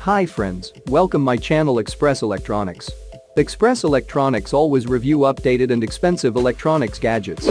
Hi friends, welcome my channel Express Electronics. Express Electronics always review updated and expensive electronics gadgets.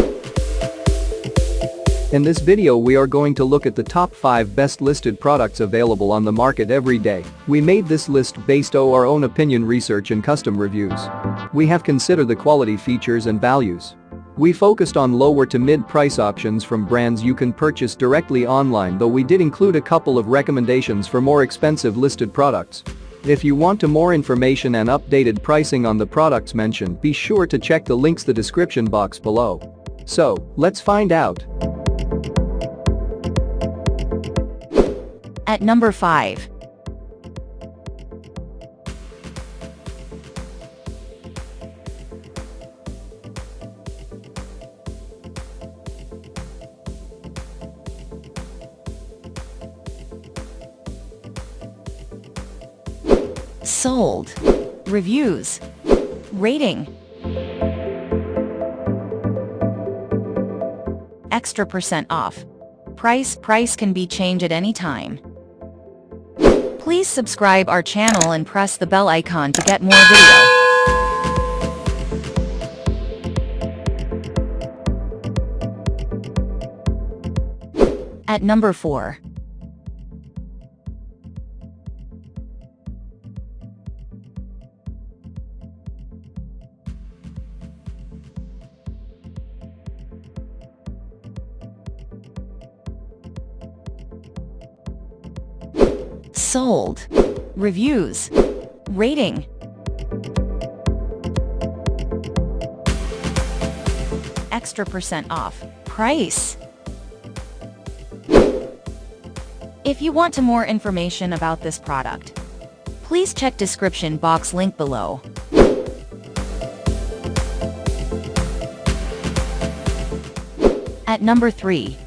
In this video we are going to look at the top 5 best listed products available on the market every day. We made this list based on our own opinion research and custom reviews. We have considered the quality features and values. We focused on lower to mid-price options from brands you can purchase directly online, though we did include a couple of recommendations for more expensive listed products. If you want more information and updated pricing on the products mentioned, be sure to check the links in the description box below. So, let's find out. At number 5. Sold. Reviews. Rating. Extra % off. Price can be changed at any time. Please subscribe our channel and press the bell icon to get more video. At number 4. Sold. Reviews. Rating. Extra % off. Price. If you want more information about this product, please check description box link below. At number 3.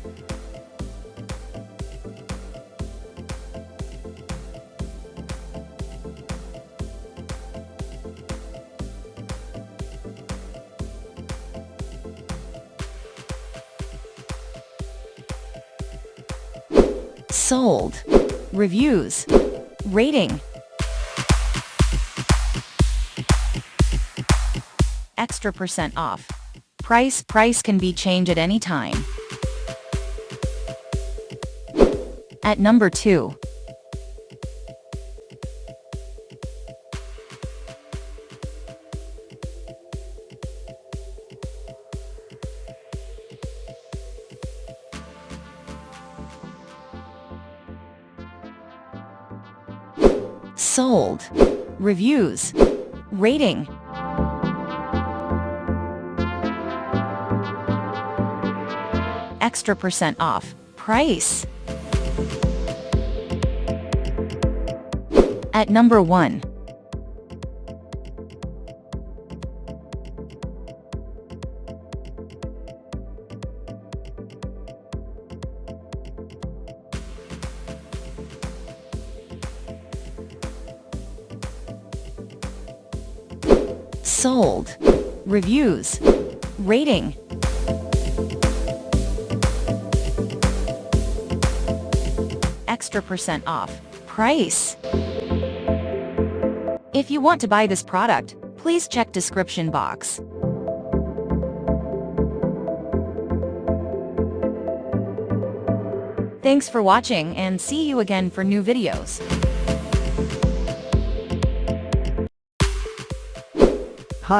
Sold. Reviews. Rating. Extra % off. Price can be changed at any time. At number 2. Sold. Reviews. Rating. Extra % off. Price. At number 1. Sold. Reviews. Rating. Extra % off. Price. If you want to buy this product, please check description box. Thanks for watching and see you again for new videos.